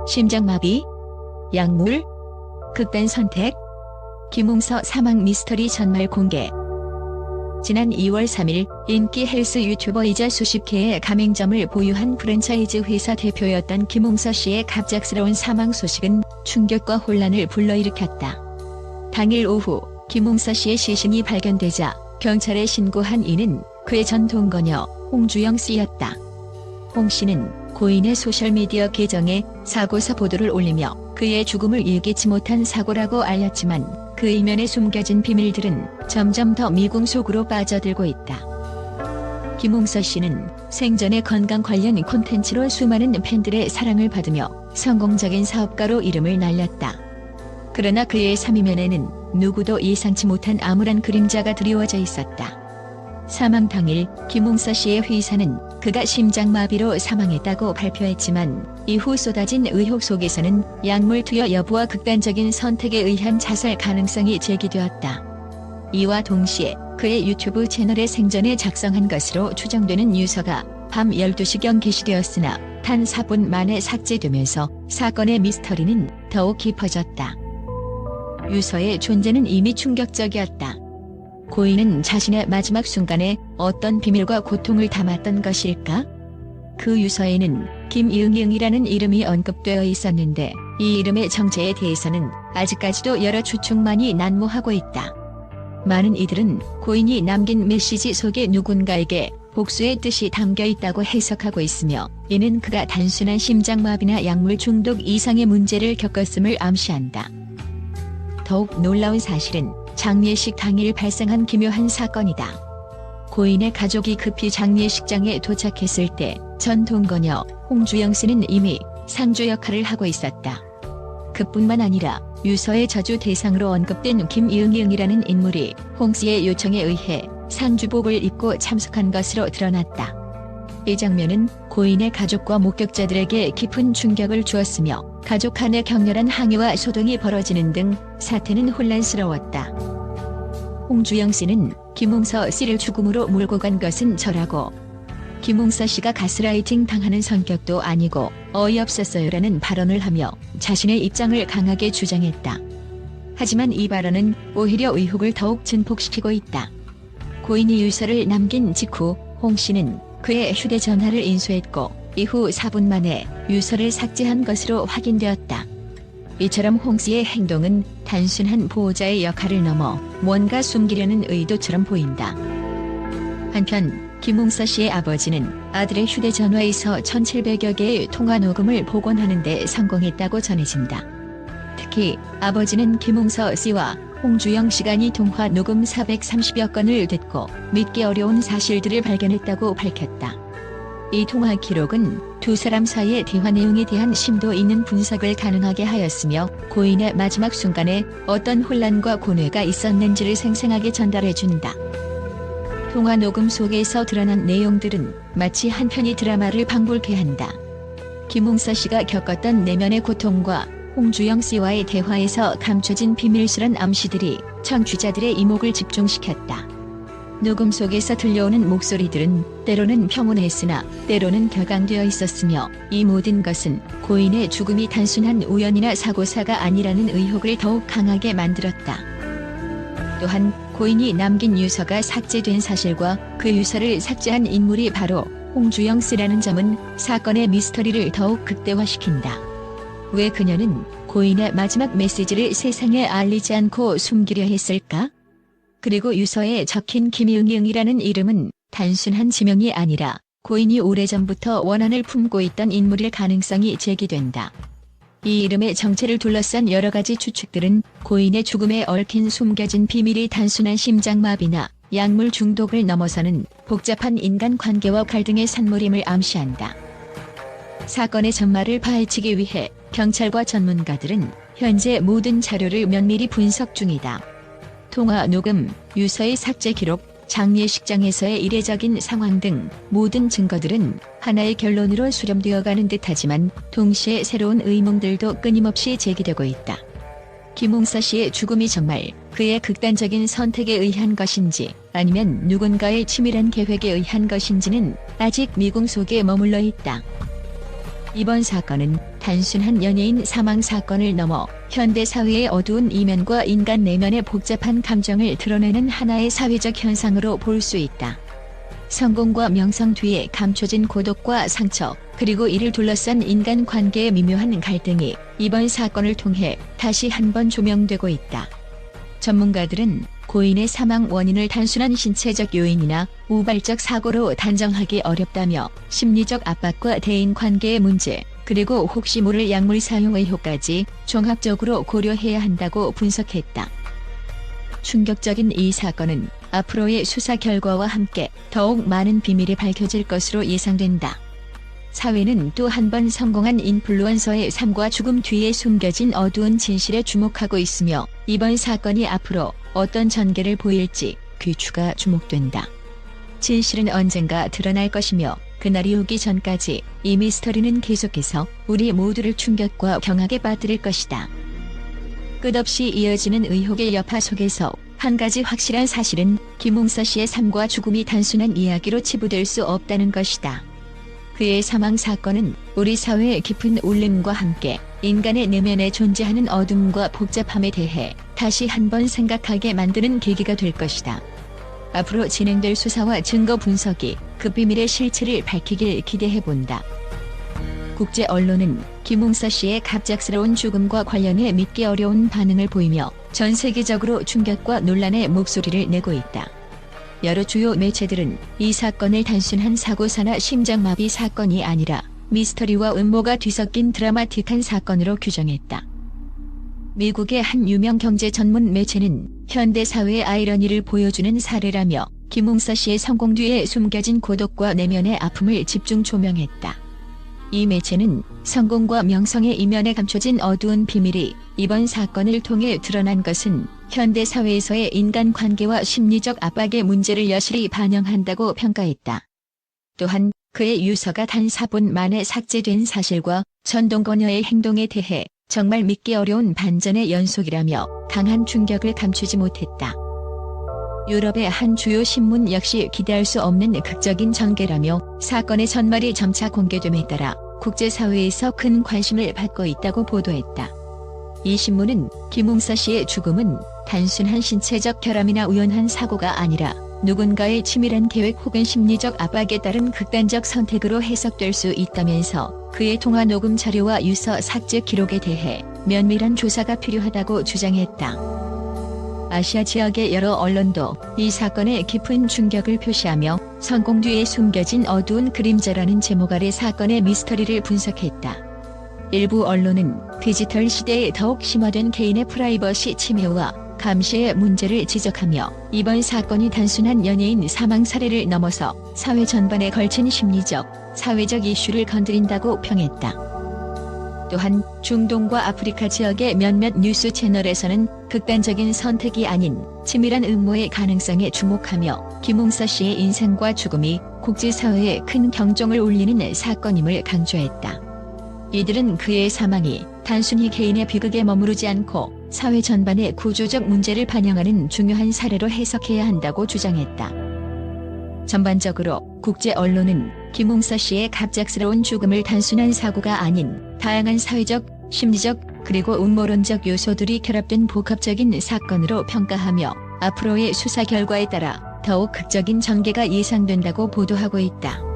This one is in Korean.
심장마비? 약물? 극단 선택? 김웅서 사망 미스터리 전말 공개. 지난 2월 3일 인기 헬스 유튜버이자 수십 개의 가맹점을 보유한 프랜차이즈 회사 대표였던 김웅서 씨의 갑작스러운 사망 소식은 충격과 혼란을 불러일으켰다. 당일 오후 김웅서 씨의 시신이 발견되자 경찰에 신고한 이는 그의 전 동거녀 홍주영 씨였다. 홍 씨는 고인의 소셜미디어 계정에 사고사 보도를 올리며 그의 죽음을 예기치 못한 사고라고 알렸지만 그 이면에 숨겨진 비밀들은 점점 더 미궁 속으로 빠져들고 있다. 김웅서 씨는 생전에 건강 관련 콘텐츠로 수많은 팬들의 사랑을 받으며 성공적인 사업가로 이름을 날렸다. 그러나 그의 삶이면에는 누구도 예상치 못한 암울한 그림자가 드리워져 있었다. 사망 당일 김웅서 씨의 회사는 그가 심장마비로 사망했다고 발표했지만 이후 쏟아진 의혹 속에서는 약물 투여 여부와 극단적인 선택에 의한 자살 가능성이 제기되었다. 이와 동시에 그의 유튜브 채널에 생전에 작성한 것으로 추정되는 유서가 밤 12시경 게시되었으나 단 4분 만에 삭제되면서 사건의 미스터리는 더욱 깊어졌다. 유서의 존재는 이미 충격적이었다. 고인은 자신의 마지막 순간에 어떤 비밀과 고통을 담았던 것일까? 그 유서에는 김이응이라는 이름이 언급되어 있었는데 이 이름의 정체에 대해서는 아직까지도 여러 추측만이 난무하고 있다. 많은 이들은 고인이 남긴 메시지 속에 누군가에게 복수의 뜻이 담겨 있다고 해석하고 있으며 이는 그가 단순한 심장마비나 약물 중독 이상의 문제를 겪었음을 암시한다. 더욱 놀라운 사실은 장례식 당일 발생한 기묘한 사건이다. 고인의 가족이 급히 장례식장에 도착했을 때 전 동거녀 홍주영 씨는 이미 상주 역할을 하고 있었다. 그뿐만 아니라 유서의 저주 대상으로 언급된 김이응이라는 인물이 홍 씨의 요청에 의해 상주복을 입고 참석한 것으로 드러났다. 이 장면은 고인의 가족과 목격자들에게 깊은 충격을 주었으며 가족 간의 격렬한 항의와 소동이 벌어지는 등 사태는 혼란스러웠다. 홍주영 씨는 김웅서 씨를 죽음으로 몰고 간 것은 저라고. 김웅서 씨가 가스라이팅 당하는 성격도 아니고 어이없었어요라는 발언을 하며 자신의 입장을 강하게 주장했다. 하지만 이 발언은 오히려 의혹을 더욱 증폭시키고 있다. 고인이 유서를 남긴 직후 홍 씨는 그의 휴대전화를 인수했고 이후 4분 만에 유서를 삭제한 것으로 확인되었다. 이처럼 홍 씨의 행동은 단순한 보호자의 역할을 넘어 뭔가 숨기려는 의도처럼 보인다. 한편 김웅서 씨의 아버지는 아들의 휴대전화에서 1700여 개의 통화 녹음을 복원하는 데 성공했다고 전해진다. 특히 아버지는 김웅서 씨와 홍주영 씨가 통화 녹음 430여 건을 듣고 믿기 어려운 사실들을 발견했다고 밝혔다. 이 통화 기록은 두 사람 사이의 대화 내용에 대한 심도 있는 분석을 가능하게 하였으며 고인의 마지막 순간에 어떤 혼란과 고뇌가 있었는지를 생생하게 전달해준다. 통화 녹음 속에서 드러난 내용들은 마치 한 편의 드라마를 방불케 한다. 김웅서 씨가 겪었던 내면의 고통과 홍주영 씨와의 대화에서 감춰진 비밀스런 암시들이 청취자들의 이목을 집중시켰다. 녹음 속에서 들려오는 목소리들은 때로는 평온했으나 때로는 격앙되어 있었으며 이 모든 것은 고인의 죽음이 단순한 우연이나 사고사가 아니라는 의혹을 더욱 강하게 만들었다. 또한 고인이 남긴 유서가 삭제된 사실과 그 유서를 삭제한 인물이 바로 홍주영 씨라는 점은 사건의 미스터리를 더욱 극대화시킨다. 왜 그녀는 고인의 마지막 메시지를 세상에 알리지 않고 숨기려 했을까? 그리고 유서에 적힌 김이응이라는 이름은 단순한 지명이 아니라 고인이 오래전부터 원한을 품고 있던 인물일 가능성이 제기된다. 이 이름의 정체를 둘러싼 여러 가지 추측들은 고인의 죽음에 얽힌 숨겨진 비밀이 단순한 심장마비나 약물 중독을 넘어서는 복잡한 인간관계와 갈등의 산물임을 암시한다. 사건의 전말을 파헤치기 위해 경찰과 전문가들은 현재 모든 자료를 면밀히 분석 중이다. 통화 녹음, 유서의 삭제 기록, 장례식장에서의 이례적인 상황 등 모든 증거들은 하나의 결론으로 수렴되어가는 듯하지만 동시에 새로운 의문들도 끊임없이 제기되고 있다. 김웅서 씨의 죽음이 정말 그의 극단적인 선택에 의한 것인지 아니면 누군가의 치밀한 계획에 의한 것인지는 아직 미궁 속에 머물러 있다. 이번 사건은 단순한 연예인 사망 사건을 넘어 현대 사회의 어두운 이면과 인간 내면의 복잡한 감정을 드러내는 하나의 사회적 현상으로 볼 수 있다. 성공과 명성 뒤에 감춰진 고독과 상처, 그리고 이를 둘러싼 인간 관계의 미묘한 갈등이 이번 사건을 통해 다시 한번 조명되고 있다. 전문가들은 고인의 사망 원인을 단순한 신체적 요인이나 우발적 사고로 단정하기 어렵다며 심리적 압박과 대인 관계의 문제, 그리고 혹시 모를 약물 사용 의혹까지 종합적으로 고려해야 한다고 분석했다. 충격적인 이 사건은 앞으로의 수사 결과와 함께 더욱 많은 비밀이 밝혀질 것으로 예상된다. 사회는 또 한 번 성공한 인플루언서의 삶과 죽음 뒤에 숨겨진 어두운 진실에 주목하고 있으며 이번 사건이 앞으로 어떤 전개를 보일지 귀추가 주목된다. 진실은 언젠가 드러날 것이며 그날이 오기 전까지 이 미스터리는 계속해서 우리 모두를 충격과 경악에 빠뜨릴 것이다. 끝없이 이어지는 의혹의 여파 속에서 한 가지 확실한 사실은 김웅서 씨의 삶과 죽음이 단순한 이야기로 치부될 수 없다는 것이다. 그의 사망 사건은 우리 사회의 깊은 울림과 함께 인간의 내면에 존재하는 어둠과 복잡함에 대해 다시 한번 생각하게 만드는 계기가 될 것이다. 앞으로 진행될 수사와 증거 분석이 그 비밀의 실체를 밝히길 기대해본다. 국제 언론은 김웅서 씨의 갑작스러운 죽음과 관련해 믿기 어려운 반응을 보이며 전 세계적으로 충격과 논란의 목소리를 내고 있다. 여러 주요 매체들은 이 사건을 단순한 사고사나 심장마비 사건이 아니라 미스터리와 음모가 뒤섞인 드라마틱한 사건으로 규정했다. 미국의 한 유명 경제 전문 매체는 현대 사회의 아이러니를 보여주는 사례라며 김웅서 씨의 성공 뒤에 숨겨진 고독과 내면의 아픔을 집중 조명했다. 이 매체는 성공과 명성의 이면에 감춰진 어두운 비밀이 이번 사건을 통해 드러난 것은 현대 사회에서의 인간관계와 심리적 압박의 문제를 여실히 반영한다고 평가했다. 또한 그의 유서가 단 4분 만에 삭제된 사실과 전동거녀의 행동에 대해 정말 믿기 어려운 반전의 연속이라며 강한 충격을 감추지 못했다. 유럽의 한 주요 신문 역시 기대할 수 없는 극적인 전개라며 사건의 전말이 점차 공개됨에 따라 국제사회에서 큰 관심을 받고 있다고 보도했다. 이 신문은 김웅서 씨의 죽음은 단순한 신체적 결함이나 우연한 사고가 아니라 누군가의 치밀한 계획 혹은 심리적 압박에 따른 극단적 선택으로 해석될 수 있다면서 그의 통화 녹음 자료와 유서 삭제 기록에 대해 면밀한 조사가 필요하다고 주장했다. 아시아 지역의 여러 언론도 이 사건에 깊은 충격을 표시하며 성공 뒤에 숨겨진 어두운 그림자라는 제목 아래 사건의 미스터리를 분석했다. 일부 언론은 디지털 시대에 더욱 심화된 개인의 프라이버시 침해와 감시의 문제를 지적하며 이번 사건이 단순한 연예인 사망 사례를 넘어서 사회 전반에 걸친 심리적, 사회적 이슈를 건드린다고 평했다. 또한 중동과 아프리카 지역의 몇몇 뉴스 채널에서는 극단적인 선택이 아닌 치밀한 음모의 가능성에 주목하며 김웅서 씨의 인생과 죽음이 국제사회에 큰 경종을 울리는 사건임을 강조했다. 이들은 그의 사망이 단순히 개인의 비극에 머무르지 않고 사회 전반의 구조적 문제를 반영하는 중요한 사례로 해석해야 한다고 주장했다. 전반적으로 국제 언론은 김웅서 씨의 갑작스러운 죽음을 단순한 사고가 아닌 다양한 사회적, 심리적, 그리고 음모론적 요소들이 결합된 복합적인 사건으로 평가하며 앞으로의 수사 결과에 따라 더욱 극적인 전개가 예상된다고 보도하고 있다.